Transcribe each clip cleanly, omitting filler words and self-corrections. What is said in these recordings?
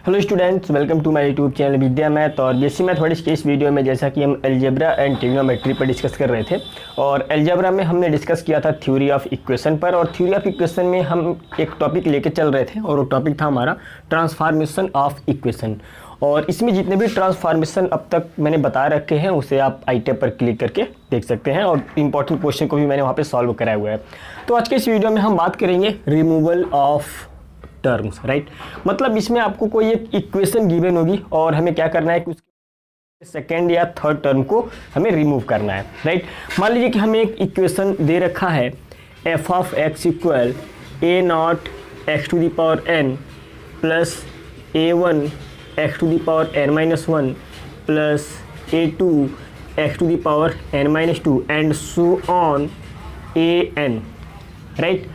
Hello students, welcome to my YouTube channel Vidya math और BSc mathematics के इस video में जैसा कि हम अलजेब्रा एंड ट्रिग्नोमेट्री पर डिस्कस कर रहे थे और अलजेब्रा में हमने डिस्कस किया था थ्योरी ऑफ इक्वेशन पर। और थ्योरी ऑफ इक्वेशन में हम एक टॉपिक लेके चल रहे थे और वो टॉपिक था हमारा ट्रांसफॉर्मेशन ऑफ इक्वेशन। और इसमें जितने भी ट्रांसफॉर्मेशन अब तक मैंने बता रखे हैं उसे आप आई टैब पर क्लिक करके देख सकते हैं और इंपॉर्टेंट क्वेश्चन को भी मैंने वहाँ पे सॉल्व कराया हुआ है। तो आज के इस वीडियो में हम बात करेंगे रिमूवल ऑफ टर्म्स, राइट। मतलब इसमें आपको कोई एक इक्वेशन गिवन होगी और हमें क्या करना है कि उसके सेकेंड या थर्ड टर्म को हमें रिमूव करना है, राइट। मान लीजिए कि हमें एक इक्वेशन दे रखा है f of x equal a not x to the power n plus a1 x to the power n minus 1 plus a2 x to the power n minus 2 and so on an, right.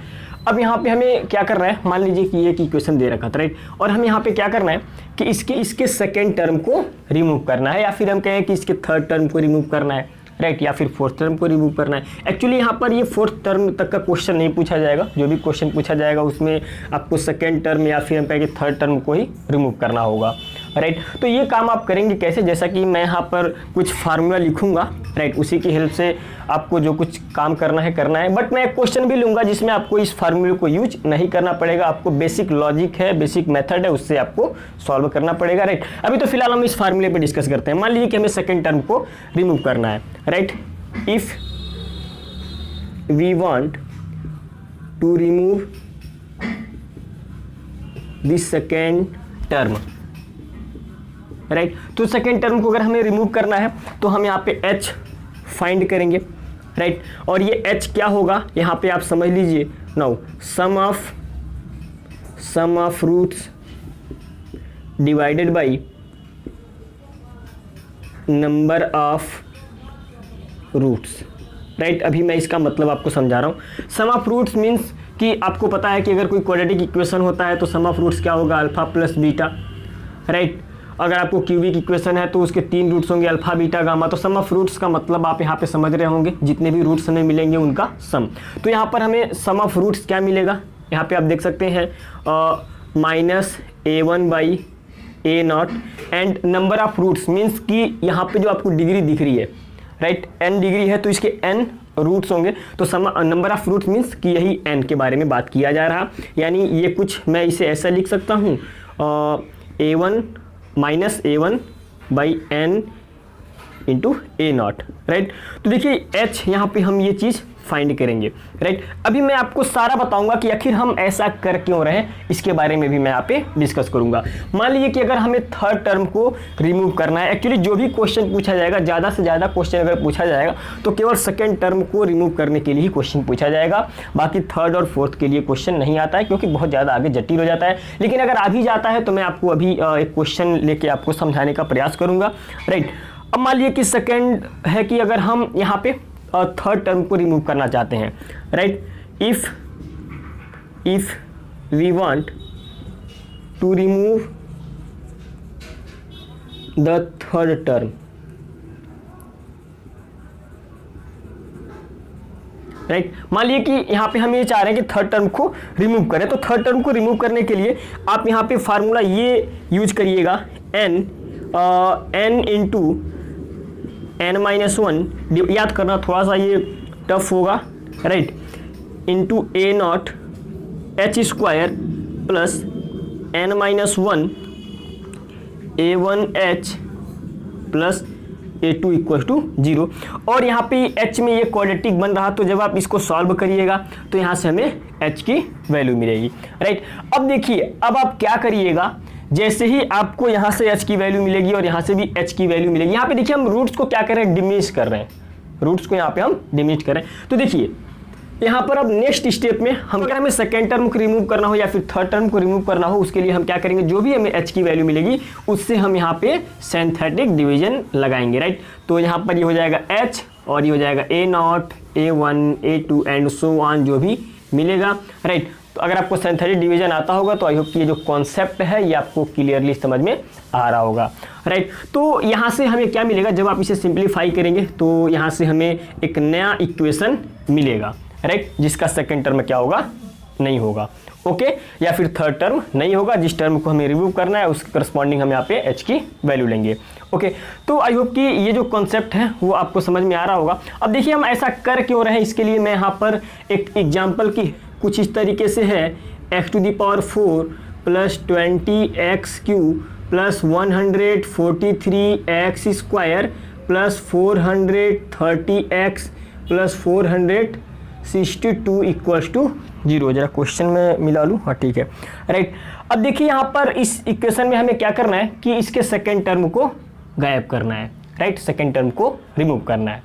अब यहाँ पे हमें क्या करना है, मान लीजिए कि ये एक इक्वेशन दे रखा था, राइट। और हमें यहाँ पे क्या करना है कि इसके सेकेंड टर्म को रिमूव करना है या फिर हम कहें कि इसके थर्ड टर्म को रिमूव करना है, राइट, या फिर फोर्थ टर्म को रिमूव करना है। एक्चुअली यहाँ पर ये फोर्थ टर्म तक का क्वेश्चन नहीं पूछा जाएगा, जो भी क्वेश्चन पूछा जाएगा उसमें आपको सेकेंड टर्म या फिर हम कहें कि थर्ड टर्म को ही रिमूव करना होगा, राइट। तो ये काम आप करेंगे कैसे, जैसा कि मैं यहाँ पर कुछ फार्मूला लिखूंगा, राइट, उसी की हेल्प से आपको जो कुछ काम करना है। बट मैं एक क्वेश्चन भी लूँगा जिसमें आपको इस फार्मूले को यूज नहीं करना पड़ेगा, आपको बेसिक लॉजिक है, बेसिक मेथड है, उससे आपको सॉल्व करना पड़ेगा, राइट। अभी तो फिलहाल हम इस फार्मूले पे डिस्कस करते हैं। मान लीजिए कि हमें सेकेंड टर्म को रिमूव करना है, right. If we want to remove this second term, right. तो सेकेंड टर्म को अगर हमें रिमूव करना है तो हम यहाँ पे h फाइंड करेंगे, राइट। और ये h क्या होगा यहाँ पे आप समझ लीजिए। Now sum of roots divided by number of roots, right. अभी मैं इसका मतलब आपको समझा रहा हूँ। सम ऑफ रूट्स मीन्स कि आपको पता है कि अगर कोई क्वाड्रेटिक इक्वेशन होता है तो सम ऑफ रूट्स क्या होगा, अल्फा प्लस बीटा, राइट। अगर आपको क्यूबिक इक्वेशन है तो उसके 3 रूट्स होंगे, अल्फा बीटा गामा। तो सम ऑफ रूट्स का मतलब आप यहाँ पे समझ रहे होंगे, जितने भी रूट्स हमें मिलेंगे उनका सम। तो यहाँ पर हमें सम ऑफ रूट्स क्या मिलेगा, यहाँ पे आप देख सकते हैं minus a1 by a not and number of roots means कि यहाँ पे जो आपको डिग्री दिख रही है, राइट, n डिग्री है तो इसके n रूट्स होंगे। तो नंबर ऑफ रूट्स मीन्स कि यही n के बारे में बात किया जा रहा। यानी ये कुछ मैं इसे ऐसा लिख सकता हूँ a1 minus a1 by n into a not, right. तो देखिए h यहाँ पे हम ये चीज़ फाइंड करेंगे, राइट। अभी मैं आपको सारा बताऊंगा कि आखिर हम ऐसा कर क्यों रहे हैं, इसके बारे में भी मैं यहाँ पे डिस्कस करूंगा। मान लीजिए कि अगर हमें थर्ड टर्म को रिमूव करना है, एक्चुअली जो भी क्वेश्चन पूछा जाएगा, ज़्यादा से ज़्यादा क्वेश्चन अगर पूछा जाएगा तो केवल सेकेंड टर्म को रिमूव करने के लिए ही क्वेश्चन पूछा जाएगा। बाकी थर्ड और फोर्थ के लिए क्वेश्चन नहीं आता है क्योंकि बहुत ज़्यादा आगे जटिल हो जाता है। लेकिन अगर आ भी जाता है तो मैं आपको अभी एक क्वेश्चन लेके आपको समझाने का प्रयास करूँगा, राइट। अब मान लीजिए कि सेकेंड है कि अगर हम यहाँ पे थर्ड टर्म को रिमूव करना चाहते हैं, right. If we want to remove the third term, right. मान लीजिए कि यहाँ पे हम ये चाह रहे हैं कि थर्ड टर्म को रिमूव करें। तो थर्ड टर्म को रिमूव करने के लिए आप यहाँ पे फार्मूला ये यूज करिएगा n इंटू n माइनस 1, याद करना थोड़ा सा ये टफ होगा, right, into a not h square plus n minus 1 a1h plus a2 equal to 0। और यहाँ पे h में ये क्वाड्रेटिक बन रहा, तो जब आप इसको सॉल्व करिएगा तो यहाँ से हमें h की वैल्यू मिलेगी, राइट। अब देखिए, अब आप क्या करिएगा, जैसे ही आपको यहाँ से h की वैल्यू मिलेगी और यहाँ से भी h की वैल्यू मिलेगी, यहाँ पे देखिए हम रूट्स को क्या कर रहे हैं, डिमिनिश कर रहे हैं, रूट्स को यहाँ पे हम डिमिनिश कर रहे हैं। तो देखिए यहाँ पर अब नेक्स्ट स्टेप में हम अगर हमें सेकेंड टर्म को रिमूव करना हो या फिर थर्ड टर्म को रिमूव करना हो, उसके लिए हम क्या करेंगे, जो भी हमें h की वैल्यू मिलेगी उससे हम यहाँ पे सिंथेटिक डिवीजन लगाएंगे, राइट। तो यहाँ पर ये हो जाएगा h और ये हो जाएगा a not a1 a2 and so on, जो भी मिलेगा, राइट। तो अगर आपको सिंथेटिक डिवीजन आता होगा तो आई होप कि ये जो कॉन्सेप्ट है ये आपको क्लियरली समझ में आ रहा होगा, राइट। तो यहाँ से हमें क्या मिलेगा, जब आप इसे सिंप्लीफाई करेंगे तो यहाँ से हमें एक नया इक्वेशन मिलेगा, राइट, जिसका सेकेंड टर्म क्या होगा, नहीं होगा। ओके, या फिर थर्ड टर्म नहीं होगा, जिस टर्म को हमें रिमूव करना है उसके करस्पॉन्डिंग हम यहाँ पे h की वैल्यू लेंगे। ओके, तो आई होप कि ये जो कॉन्सेप्ट है वो आपको समझ में आ रहा होगा। अब देखिए हम ऐसा कर क्यों रहे हैं, इसके लिए मैं यहाँ पर एक एग्जाम्पल की कुछ इस तरीके से है, x⁴ plus 20x³ plus 143x² plus 430x plus 462 equals to 0। जरा क्वेश्चन में मिला लूँ, हाँ ठीक है, राइट। अब देखिए यहाँ पर इस इक्वेशन में हमें क्या करना है कि इसके सेकेंड टर्म को गायब करना है, राइट, सेकेंड टर्म को रिमूव करना है।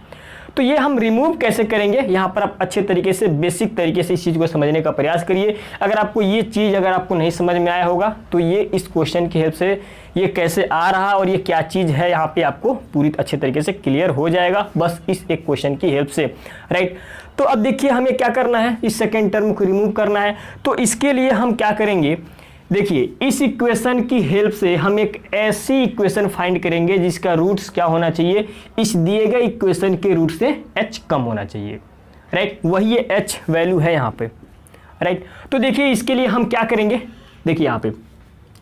तो ये हम रिमूव कैसे करेंगे, यहाँ पर आप अच्छे तरीके से बेसिक तरीके से इस चीज़ को समझने का प्रयास करिए। अगर आपको ये चीज़ अगर आपको नहीं समझ में आया होगा तो ये इस क्वेश्चन की हेल्प से ये कैसे आ रहा और ये क्या चीज़ है यहाँ पे आपको पूरी अच्छे तरीके से क्लियर हो जाएगा, बस इस एक क्वेश्चन की हेल्प से, राइट। तो अब देखिए हमें क्या करना है, इस सेकेंड टर्म को रिमूव करना है। तो इसके लिए हम क्या करेंगे, देखिए इस इक्वेशन की हेल्प से हम एक ऐसी इक्वेशन फाइंड करेंगे जिसका रूट्स क्या होना चाहिए, इस दिए गए इक्वेशन के रूट से h कम होना चाहिए, राइट। वही ये h वैल्यू है यहाँ पे, राइट। तो देखिए इसके लिए हम क्या करेंगे, देखिए यहाँ पे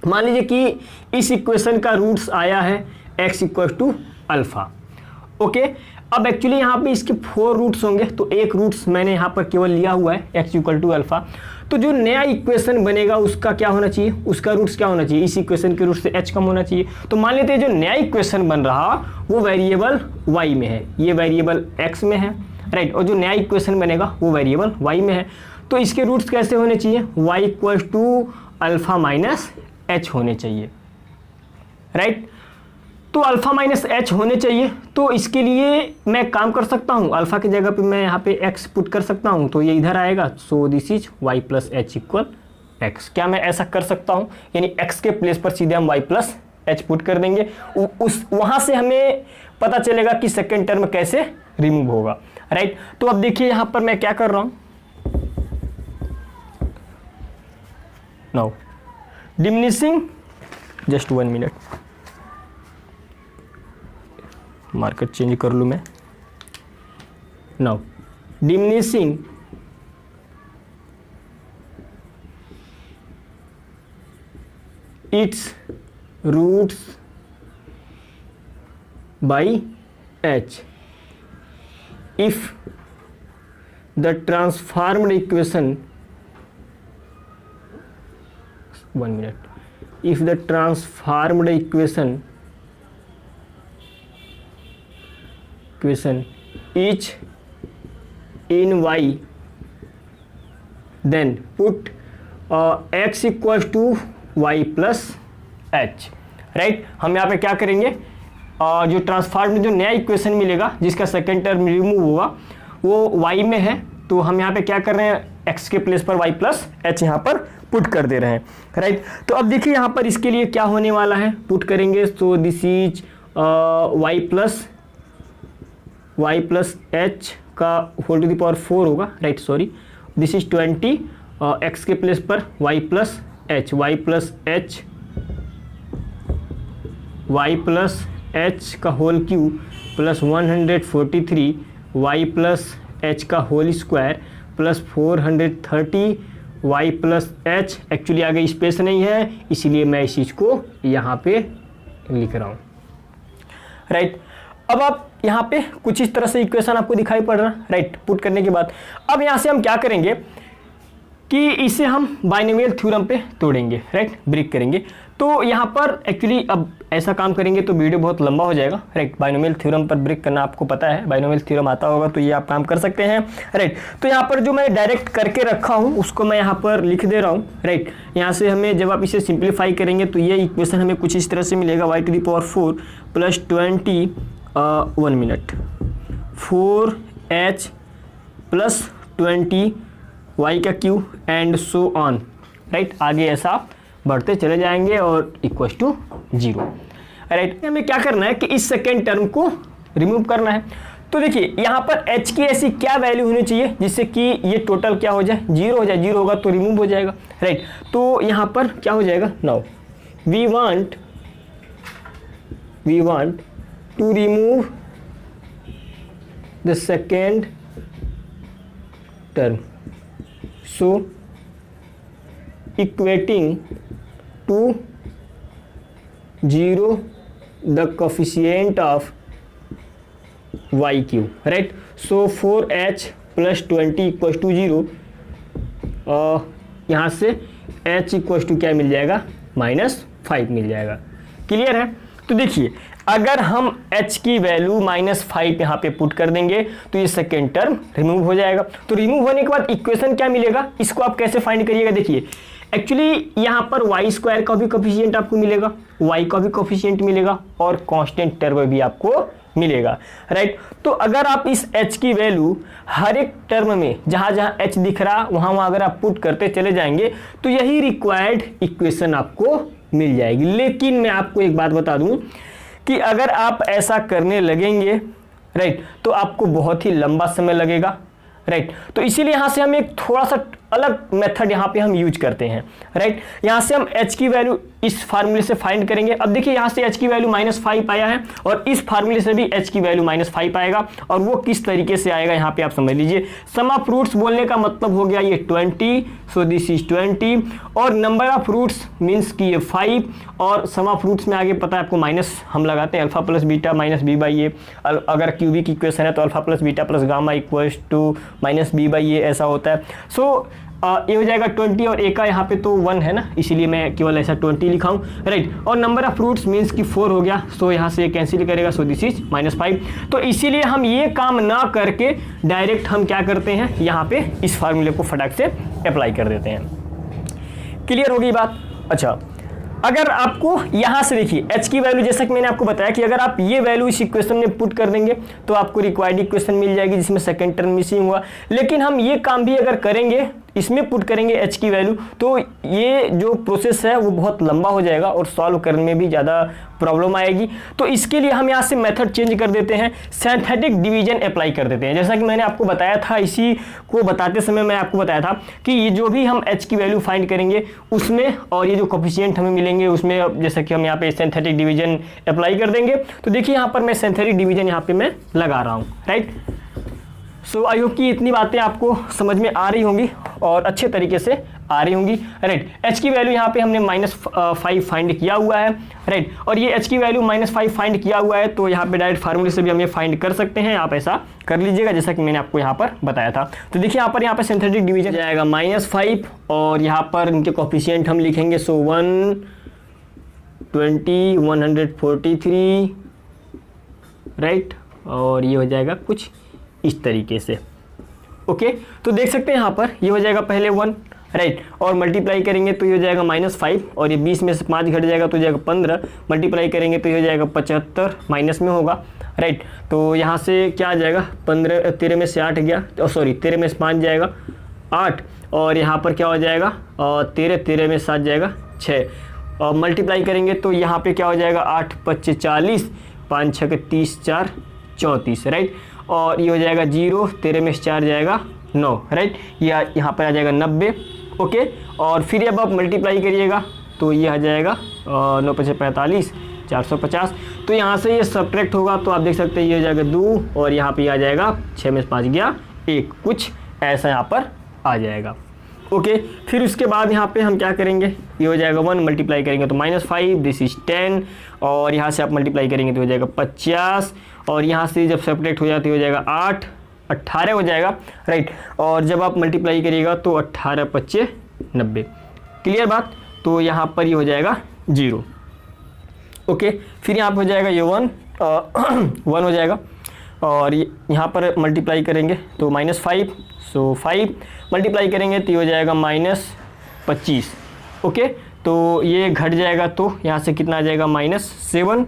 मान लीजिए कि इस इक्वेशन का रूट्स आया है x = अल्फा। ओके, अब एक्चुअली यहाँ पे इसके 4 रूट्स होंगे, तो एक रूट्स मैंने यहाँ पर केवल लिया हुआ है x = अल्फा। तो जो नया इक्वेशन बनेगा उसका क्या होना चाहिए, उसका रूट्स क्या होना चाहिए, इस इक्वेशन के रूट से h कम होना चाहिए। तो मान लेते हैं जो नया इक्वेशन बन रहा वो वेरिएबल y में है, ये वेरिएबल x में है, राइट, और जो नया इक्वेशन बनेगा वो वेरिएबल y में है। तो इसके रूट्स कैसे होने चाहिए, y = अल्फा माइनस h होने चाहिए, राइट। तो अल्फा माइनस h होने चाहिए। तो इसके लिए मैं काम कर सकता हूँ, अल्फा की जगह पे मैं यहाँ पे x पुट कर सकता हूँ, तो ये इधर आएगा। सो this is y + h = x। क्या मैं ऐसा कर सकता हूँ, यानी x के प्लेस पर सीधे हम y + h पुट कर देंगे, उस वहाँ से हमें पता चलेगा कि सेकेंड टर्म कैसे रिमूव होगा, राइट। तो अब देखिए यहाँ पर मैं क्या कर रहा हूँ, now diminishing, just 1 minute, marker change कर लूँ मैं। Now diminishing its roots by h if the transformed equation, 1 minute, if the transformed equation is in y, then put x equals to y plus h, right. हम यहाँ पे क्या करेंगे, जो transform जो नया इक्वेशन मिलेगा जिसका सेकेंड टर्म रिमूव होगा वो y में है, तो हम यहाँ पे क्या कर रहे हैं, x के प्लेस पर y प्लस h यहाँ पर पुट कर दे रहे हैं, राइट। तो अब देखिए यहाँ पर इसके लिए क्या होने वाला है, पुट करेंगे, तो this is y plus h का होल टू द पावर 4 होगा, right, sorry, this is 20, x के प्लेस पर y plus h, y plus h का whole cube plus 143 y plus h का whole square plus 430 y plus h। Actually आगे space नहीं है इसीलिए मैं इस चीज़ को यहाँ पे लिख रहा हूँ, राइट। अब आप यहाँ पे कुछ इस तरह से इक्वेशन आपको दिखाई पड़ रहा है, राइट। पुट करने के बाद अब यहाँ से हम क्या करेंगे कि इसे हम बाइनोमियल थ्योरम पे तोड़ेंगे, राइट, ब्रेक करेंगे। तो यहाँ पर एक्चुअली अब ऐसा काम करेंगे तो वीडियो बहुत लंबा हो जाएगा, राइट। बाइनोमियल थ्योरम पर ब्रेक करना आपको पता है, बाइनोमियल थ्योरम आता होगा तो ये आप काम कर सकते हैं, राइट। तो यहाँ पर जो मैं डायरेक्ट करके रखा हूँ उसको मैं यहाँ पर लिख दे रहा हूँ, राइट। यहाँ से हमें जब आप इसे सिंप्लीफाई करेंगे तो ये इक्वेशन हमें कुछ इस तरह से मिलेगा, y to the power 4 plus 20 1 minute 4h plus 20 y का cube and so on, right. आगे ऐसा बढ़ते चले जाएंगे और इक्वल टू 0, राइट। हमें क्या करना है कि इस सेकेंड टर्म को रिमूव करना है। तो देखिए यहाँ पर h की ऐसी क्या वैल्यू होनी चाहिए जिससे कि ये टोटल क्या हो जाए, 0 हो जाए, 0 होगा तो रिमूव हो जाएगा, राइट। तो यहाँ पर क्या हो जाएगा, now we want to remove the second term, so equating to 0 the coefficient of yq, right? So 4h plus 20 equals to 0, यहाँ से h इक्वल्स टू क्या मिल जाएगा, -5 मिल जाएगा। क्लियर है? तो देखिए अगर हम h की वैल्यू -5 यहाँ पे पुट कर देंगे तो ये सेकेंड टर्म रिमूव हो जाएगा। तो रिमूव होने के बाद इक्वेशन क्या मिलेगा, इसको आप कैसे फाइंड करिएगा। देखिए एक्चुअली यहाँ पर वाई स्क्वायर का भी कोफिशिएंट आपको मिलेगा, वाई का भी कोफिशिएंट मिलेगा और कांस्टेंट टर्म भी आपको मिलेगा, राइट। तो अगर आप इस h की वैल्यू हर एक टर्म में जहाँ जहाँ h दिख रहा वहाँ अगर आप पुट करते चले जाएंगे तो यही रिक्वायर्ड इक्वेशन आपको मिल जाएगी। लेकिन मैं आपको एक बात बता दूं कि अगर आप ऐसा करने लगेंगे, राइट, तो आपको बहुत ही लंबा समय लगेगा, राइट। तो इसीलिए यहाँ से हम एक थोड़ा सा अलग मेथड यहाँ पे हम यूज करते हैं, राइट। यहाँ से हम h की वैल्यू इस फार्मूले से फाइंड करेंगे। अब देखिए यहाँ से h की वैल्यू -5 आया है और इस फार्मूले से भी h की वैल्यू -5 आएगा। और वो किस तरीके से आएगा यहाँ पे आप समझ लीजिए। सम ऑफ रूट्स बोलने का मतलब हो गया ये 20, सो दिस इज 20 और नंबर ऑफ रूट्स मीन्स कि ये 5 और सम ऑफ रूट्स में आगे पता है आपको माइनस हम लगाते हैं alpha plus beta minus b by a. अगर क्यूबिक इक्वेशन है तो alpha plus beta plus gamma equals to minus b by a ऐसा होता है। सो ये हो जाएगा 20 और ए का यहाँ पे तो 1 है ना, इसीलिए मैं केवल ऐसा 20 लिखा हूँ, राइट। और नंबर ऑफ रूट्स मीन्स कि 4 हो गया, सो यहाँ से कैंसिल करेगा, सो दिस इज -5। तो इसीलिए हम ये काम ना करके डायरेक्ट हम क्या करते हैं, यहाँ पे इस फार्मूले को फटाक से अप्लाई कर देते हैं। क्लियर हो गई बात? अच्छा, अगर आपको यहाँ से देखिए h की वैल्यू जैसा कि मैंने आपको बताया कि अगर आप ये वैल्यू इस इक्वेशन में पुट कर देंगे तो आपको रिक्वायर्ड इक्वेशन मिल जाएगी जिसमें सेकंड टर्म मिसिंग हुआ। लेकिन हम ये काम भी अगर करेंगे, इसमें पुट करेंगे h की वैल्यू, तो ये जो प्रोसेस है वो बहुत लंबा हो जाएगा और सॉल्व करने में भी ज़्यादा प्रॉब्लम आएगी। तो इसके लिए हम यहाँ से मेथड चेंज कर देते हैं, सिंथेटिक डिवीजन अप्लाई कर देते हैं। जैसा कि मैंने आपको बताया था, इसी को बताते समय मैं आपको बताया था कि ये जो भी हम h की वैल्यू फाइंड करेंगे उसमें और ये जो कोफिशिएंट हमें मिलेंगे उसमें जैसा कि हम यहाँ पे सिंथेटिक डिवीजन अप्लाई कर देंगे। तो देखिए यहाँ पर मैं सिंथेटिक डिवीजन यहाँ पे मैं लगा रहा हूँ, राइट। सो आई होप कि इतनी बातें आपको समझ में आ रही होंगी और अच्छे तरीके से आ रही होंगी, राइट। h की वैल्यू यहाँ पे हमने -5 फाइंड किया हुआ है, राइट। और ये h की वैल्यू -5 फाइंड किया हुआ है तो यहाँ पे डायरेक्ट फार्मूले से भी हम ये फाइंड कर सकते हैं। आप ऐसा कर लीजिएगा जैसा कि मैंने आपको यहाँ पर बताया था। तो देखिए यहाँ पर सिंथेटिक डिवीजन जाएगा -5 और यहाँ पर इनके कोफिशिएंट हम लिखेंगे, सो 120, 143, राइट। और ये हो जाएगा कुछ इस तरीके से, ओके। तो देख सकते हैं यहाँ पर ये हो जाएगा पहले 1, राइट, और मल्टीप्लाई करेंगे तो ये हो जाएगा -5 और ये 20 में से 5 घट जाएगा तो हो जाएगा 15, मल्टीप्लाई करेंगे तो ये हो जाएगा 75, माइनस में होगा, राइट। तो यहाँ से क्या आ जाएगा, 15, 13 में से 8 गया, सॉरी 13 में से 5 जाएगा 8 और यहाँ पर क्या हो जाएगा 13 में 7 जाएगा 6 और मल्टीप्लाई करेंगे तो यहाँ पे क्या हो जाएगा 8 5 40, 5 6 30 4 34, राइट। और ये हो जाएगा 0, 13 में से 4 जाएगा 9, राइट। या यहाँ पर आ जाएगा 90, ओके। और फिर अब आप मल्टीप्लाई करिएगा तो ये आ जाएगा 9 5 45, 450। तो यहाँ से ये सब्ट्रैक्ट होगा तो आप देख सकते हैं ये हो जाएगा 2 और यहाँ पे आ जाएगा 6 में से 5 गया 1, कुछ ऐसा यहाँ पर आ जाएगा, ओके। फिर उसके बाद यहाँ पे हम क्या करेंगे, ये हो जाएगा 1, मल्टीप्लाई करेंगे तो -5, दिस इज 10 और यहाँ से आप मल्टीप्लाई करेंगे तो हो जाएगा 50 और यहाँ से जब सेपरेट हो जाती हो जाएगा 8, 18 हो जाएगा, राइट। और जब आप मल्टीप्लाई करिएगा तो 18 25 90, क्लियर बात। तो यहाँ पर ये हो जाएगा 0, ओके। फिर यहाँ पर हो जाएगा ये 1 हो जाएगा और यहाँ पर मल्टीप्लाई करेंगे तो -5, सो 5 मल्टीप्लाई करेंगे तो ये हो जाएगा -25, ओके। तो ये घट जाएगा तो यहाँ से कितना आ जाएगा -7,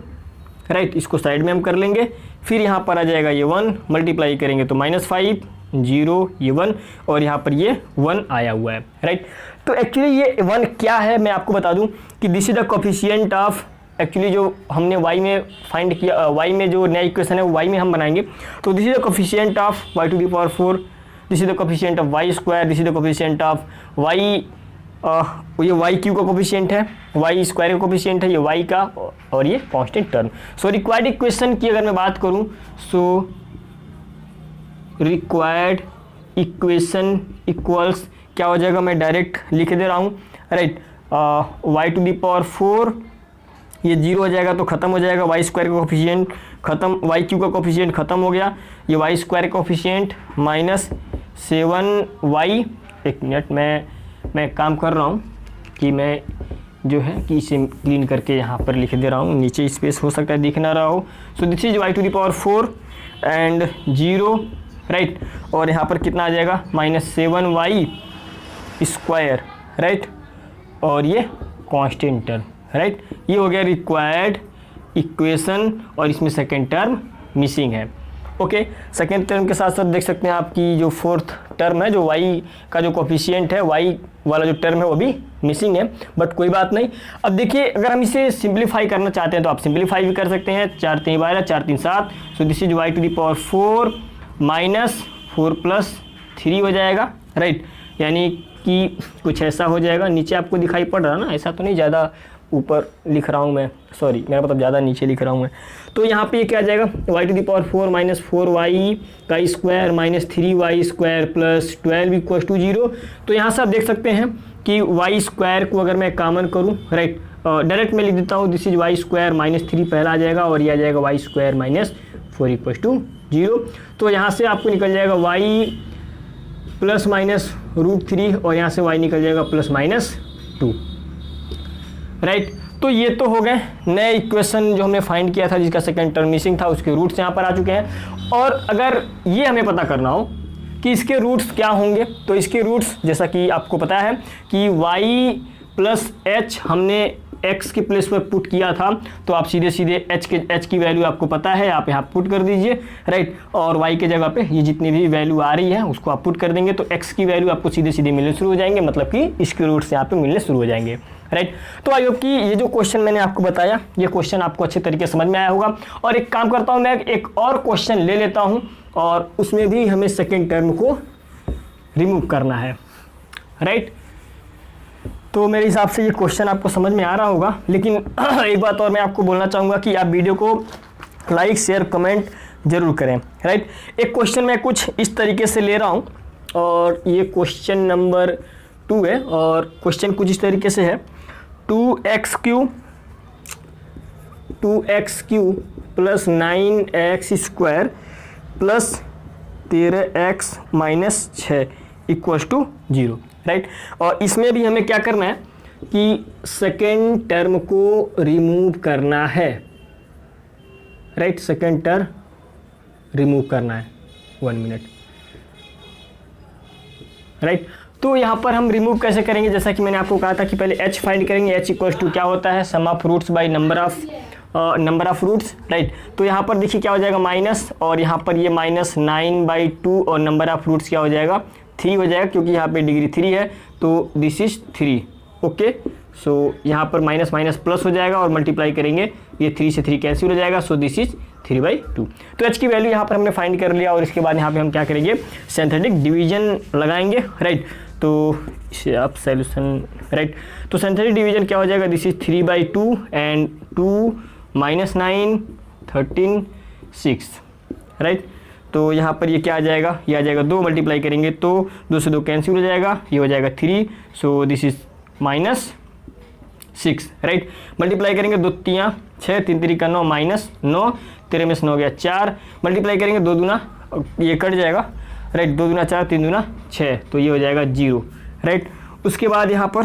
राइट। इसको साइड में हम कर लेंगे। फिर यहाँ पर आ जाएगा ये 1, मल्टीप्लाई करेंगे तो -5, 0, ये 1 और यहाँ पर ये 1 आया हुआ है, राइट। तो एक्चुअली ये 1 क्या है मैं आपको बता दूँ कि this is the coefficient of, actually जो हमने y में फाइंड किया, y में जो नया इक्वेशन है वो y में हम बनाएंगे। तो this is the coefficient of y⁴, this is the coefficient of y², this is the coefficient of y, ये y³ का कोफिशिएंट है, y² का कोफिशिएंट है, ये y का और ये constant term. So required equation की अगर मैं बात करूं, सो रिक्वायर्ड इक्वेशन इक्वल्स क्या हो जाएगा, मैं डायरेक्ट लिख दे रहा हूं, right. Y to the power 4 ये 0 हो जाएगा तो ख़त्म हो जाएगा, वाई स्क्वायर का कोफिशिएंट ख़त्म, वाई क्यू का कोफिशिएंट ख़त्म हो गया, ये वाई स्क्वायर का कोफिशिएंट माइनस 7y, एक मिनट मैं काम कर रहा हूँ कि मैं जो है कि इसे क्लीन करके यहाँ पर लिख दे रहा हूँ, नीचे स्पेस हो सकता है दिख ना रहा हो। So this is Y to the power 4 and 0, right. और यहाँ पर कितना आ जाएगा माइनस 7y स्क्वायर, राइट, और ये कांस्टेंट टर्म, राइट। ये हो गया रिक्वायर्ड इक्वेशन और इसमें सेकेंड टर्म मिसिंग है। ओके, सेकेंड टर्म के साथ साथ देख सकते हैं आपकी जो फोर्थ टर्म है, जो y का जो कोफिशिएंट है, y वाला जो टर्म है वो भी मिसिंग है, बट कोई बात नहीं। अब देखिए अगर हम इसे सिंप्लीफाई करना चाहते हैं तो आप सिंप्लीफाई भी कर सकते हैं, 4 3 12 4 3 7, so this is Y to the power 4 minus 4 plus 3 हो जाएगा, राइट। यानी कि कुछ ऐसा हो जाएगा, नीचे आपको दिखाई पड़ रहा ना, ऐसा तो नहीं ज़्यादा ऊपर लिख रहा हूँ मैं, सॉरी मेरा मतलब ज़्यादा नीचे लिख रहा हूँ मैं। तो यहाँ पे ये क्या आ जाएगा, Y to the power 4 minus 4y का square minus 3y square plus 12 equals to 0। तो यहाँ से आप देख सकते हैं कि y स्क्वायर को अगर मैं कॉमन करूँ, राइट, डायरेक्ट मैं लिख देता हूँ, this is Y square minus 3 पहला आ जाएगा और ये आ जाएगा Y square minus 4 equals to 0। तो यहाँ से आपको निकल जाएगा y प्लस माइनस √3 और यहाँ से y निकल जाएगा प्लस माइनस 2, राइट। तो ये तो हो गए नए इक्वेशन जो हमने फाइंड किया था जिसका सेकंड टर्म मिसिंग था, उसके रूट्स यहाँ पर आ चुके हैं। और अगर ये हमें पता करना हो कि इसके रूट्स क्या होंगे, तो इसके रूट्स जैसा कि आपको पता है कि y प्लस h हमने x के प्लेस पर पुट किया था, तो आप सीधे सीधे h की वैल्यू आपको पता है, आप यहाँ पुट कर दीजिए, राइट। और y के जगह पे ये जितनी भी वैल्यू आ रही है उसको आप पुट कर देंगे, तो x की वैल्यू आपको सीधे सीधे मिलने शुरू हो जाएंगे, मतलब कि इसके रूट्स यहाँ पे मिलने शुरू हो जाएंगे, राइट। तो आई होप कि ये जो क्वेश्चन मैंने आपको बताया, ये क्वेश्चन आपको अच्छे तरीके से समझ में आया होगा। और एक काम करता हूँ, मैं एक और क्वेश्चन ले लेता हूँ और उसमें भी हमें सेकेंड टर्म को रिमूव करना है, राइट। तो मेरे हिसाब से ये क्वेश्चन आपको समझ में आ रहा होगा, लेकिन एक बात और मैं आपको बोलना चाहूँगा कि आप वीडियो को लाइक शेयर कमेंट जरूर करें, राइट। एक क्वेश्चन मैं कुछ इस तरीके से ले रहा हूँ और ये क्वेश्चन नंबर 2 है और क्वेश्चन कुछ इस तरीके से है, 2x cube plus 9x square plus 13x minus 6 equals to 0, right. और इसमें भी हमें क्या करना है कि सेकेंड टर्म को रिमूव करना है, राइट, सेकेंड टर्म रिमूव करना है, 1 मिनट, राइट। तो यहाँ पर हम रिमूव कैसे करेंगे, जैसा कि मैंने आपको कहा था कि पहले h फाइंड करेंगे, h इक्वल्स टू क्या होता है, sum of roots by number of roots, right. तो यहाँ पर देखिए क्या हो जाएगा माइनस, और यहाँ पर ये माइनस 9/2 और नंबर ऑफ रूट्स क्या हो जाएगा 3 हो जाएगा, क्योंकि यहाँ पे डिग्री 3 है तो दिस इज 3, ओके। सो यहाँ पर माइनस माइनस प्लस हो जाएगा और मल्टीप्लाई करेंगे, ये 3 से 3 कैंसिल हो जाएगा, सो दिस इज 3/2। तो h की वैल्यू यहाँ पर हमने फाइंड कर लिया और इसके बाद यहाँ पे हम क्या करेंगे, सिंथेटिक डिवीजन लगाएंगे, राइट। तो इसे आप सॉल्यूशन, राइट। तो सिंथेटिक डिवीजन क्या हो जाएगा, this is 3/2 and 2 minus 9 13 6, right. तो यहाँ पर ये क्या आ जाएगा, ये आ जाएगा 2, मल्टीप्लाई करेंगे तो 2 से 2 कैंसिल हो जाएगा, ये हो जाएगा 3, सो this is minus 6, right. Multiply करेंगे 2 3 6, 3 3 का 9 माइनस 9, 13 में से 9 गया 4, मल्टीप्लाई करेंगे 2 दूना ये कट जाएगा, राइट, 2 दूना 4 3 दूना 6, तो ये हो जाएगा 0, राइट। उसके बाद यहाँ पर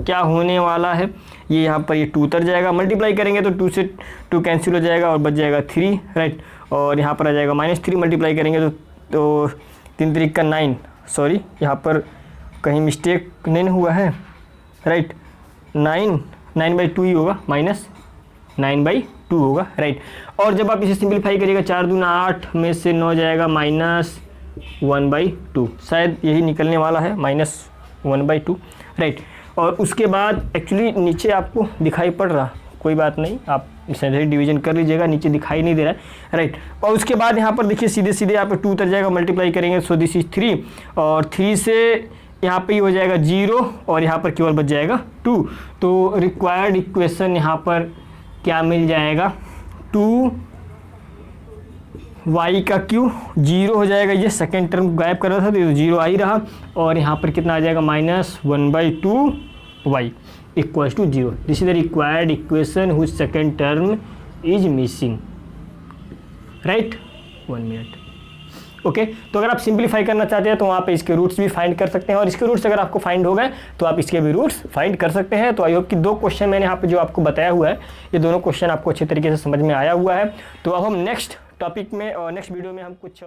क्या होने वाला है, ये यहाँ पर ये 2 उतर जाएगा, मल्टीप्लाई करेंगे तो 2 से 2 कैंसिल हो जाएगा और बच जाएगा 3, राइट। और यहाँ पर आ जाएगा -3, मल्टीप्लाई करेंगे तो 3 3 का 9, सॉरी यहाँ पर कहीं मिस्टेक नहीं हुआ है, राइट, 9/2 ही होगा, -9/2 होगा, राइट। और जब आप इसे सिंप्लीफाई करिएगा 4 दूना 8 में से 9 जाएगा -1/2, शायद यही निकलने वाला है, -1/2, राइट। और उसके बाद एक्चुअली नीचे आपको दिखाई पड़ रहा, कोई बात नहीं, आप सिंथेटिक डिवीजन कर लीजिएगा, नीचे दिखाई नहीं दे रहा है, राइट। और उसके बाद यहाँ पर देखिए सीधे सीधे यहाँ पर 2 उतर जाएगा, मल्टीप्लाई करेंगे सो दिस इज 3, और 3 से यहाँ पे ही हो जाएगा 0 और यहाँ पर केवल बच जाएगा 2। तो रिक्वायर्ड इक्वेशन यहाँ पर क्या मिल जाएगा, 2y का क्यू 0 हो जाएगा, ये सेकेंड टर्म गायब कर रहा था तो 0 आ ही रहा, और यहाँ पर कितना आ जाएगा -1/2 y equals to 0। This is the required equation whose second term is missing, right. 1 minute, okay. तो अगर आप सिंप्लीफाई करना चाहते हैं तो वहाँ पे इसके रूट्स भी फाइंड कर सकते हैं, और इसके रूट्स अगर आपको फाइंड हो गए तो आप इसके भी रूट्स फाइंड कर सकते हैं। तो आई होप कि 2 क्वेश्चन मैंने यहाँ पे जो आपको बताया हुआ है, ये दोनों क्वेश्चन आपको अच्छे तरीके से समझ में आया हुआ है। तो अब हम नेक्स्ट टॉपिक में और नेक्स्ट वीडियो में हम कुछ